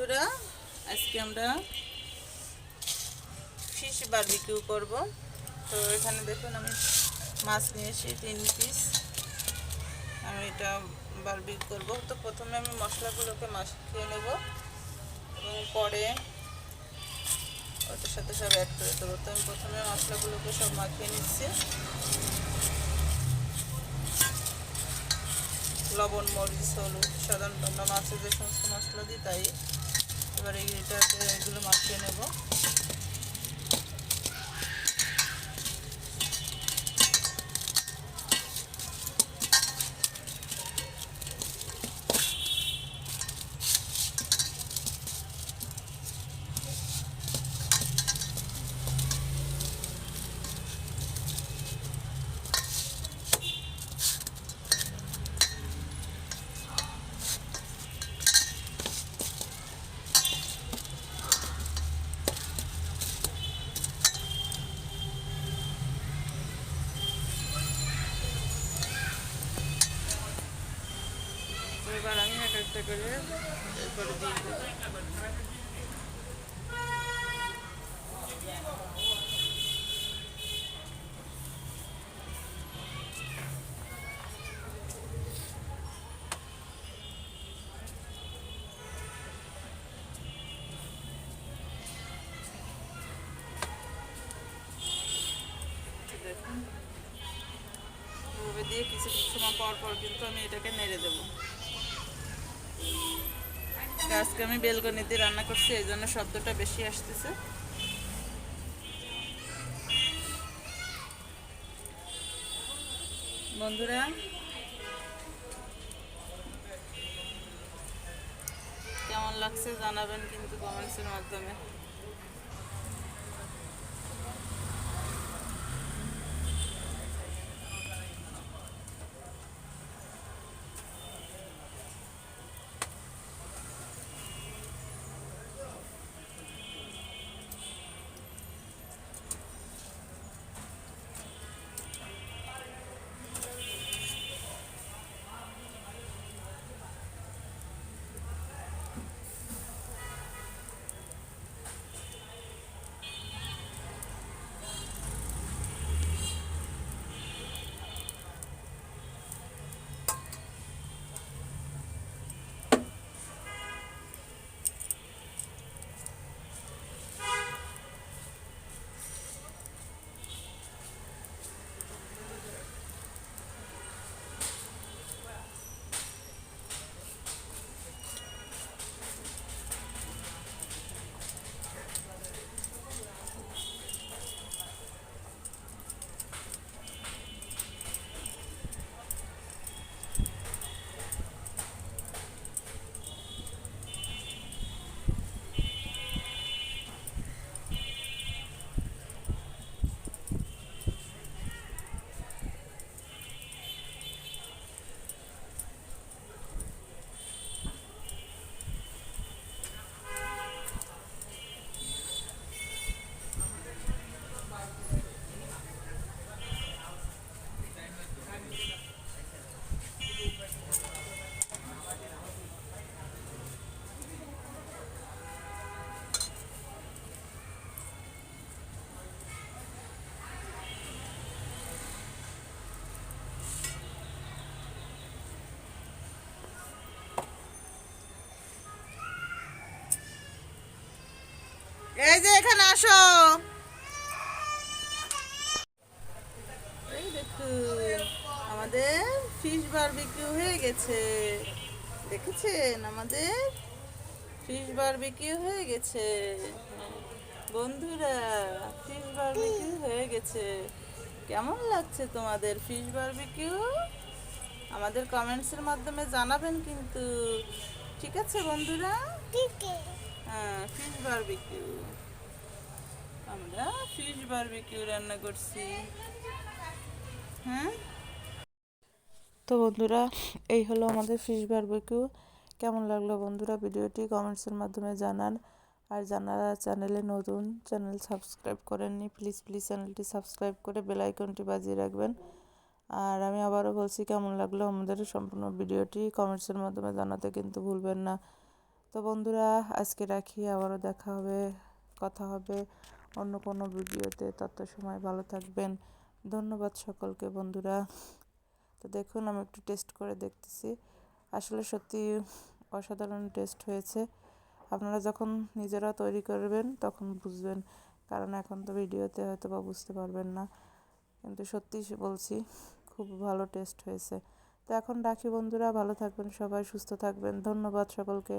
বন্ধুরা, আজকে আমরা ফিশ বারবিকিউ করব। তো এখানে দেখুন আমি মাছ নিয়েছি 3 পিস। আমি এটা বারবিকিউ করব। তো প্রথমে আমি মশলাগুলোকে মাখিয়ে নেব এবং পরে ওটার সাথে সব অ্যাড করে দেবো। তো আমি প্রথমে মশলাগুলোকে সব মাখিয়ে নিচ্ছি, লবণ, মরিচ, হলুদ। সাধারণত আমরা মাছে যে সমস্ত মশলা দিই তাই। এবার এটাতে এগুলো মাখিয়ে নেব। এবার আমি একটা করে এরপরে দিয়ে দেবো। দেখুন এভাবে দিয়ে কিছু সময় পর পর কিন্তু আমি এটাকে নেড়ে দেবো। আজকে আমি বেলকনিতে রান্না করছি, এই জন্য শব্দটা বেশি আসতেছে। বন্ধুরা, কেমন লাগছে জানাবেন কিন্তু কমেন্টসের মাধ্যমে। এই যে এখানে আসো। এই দেখুন আমাদের ফিশ বারবিকিউ হয়ে গেছে। দেখেছেন আমাদের ফিশ বারবিকিউ হয়ে গেছে। বন্ধুরা, ফিশ বারবিকিউ হয়ে গেছে। কেমন লাগছে তোমাদের ফিশ বারবিকিউ? আমাদের কমেন্টসের মাধ্যমে জানাবেন কিন্তু। ঠিক আছে বন্ধুরা? হ্যাঁ, ফিশ বারবিকিউ। আমরা ফিশ বারবিকিউ রান্না করছি। হ্যাঁ, তো বন্ধুরা, এই হলো আমাদের ফিশ বারবিকিউ। কেমন লাগলো বন্ধুরা ভিডিওটি কমেন্টসের মাধ্যমে জানান। আর যারা চ্যানেলে নতুন, চ্যানেল সাবস্ক্রাইব করেননি, প্লিজ প্লিজ চ্যানেলটি সাবস্ক্রাইব করে বেল আইকনটি বাজিয়ে রাখবেন। আর আমি আবারও বলছি, কেমন লাগলো আমাদের সম্পূর্ণ ভিডিওটি কমেন্টসের মাধ্যমে জানাতে কিন্তু ভুলবেন না। তো বন্ধুরা আজকে রাখি, আবারও দেখা হবে, কথা হবে অন্য কোনো ভিডিওতে। তত সময় ভালো থাকবেন। ধন্যবাদ সকলকে বন্ধুরা। তো দেখুন আমি একটু টেস্ট করে দেখতেছি, আসলে সত্যি অসাধারণ টেস্ট হয়েছে। আপনারা যখন নিজেরা তৈরি করবেন তখন বুঝবেন, কারণ এখন তো ভিডিওতে হয়তো বা বুঝতে পারবেন না, কিন্তু সত্যি বলছি খুব ভালো টেস্ট হয়েছে। তো এখন রাখি বন্ধুরা, ভালো থাকবেন সবাই, সুস্থ থাকবেন। ধন্যবাদ সকলকে।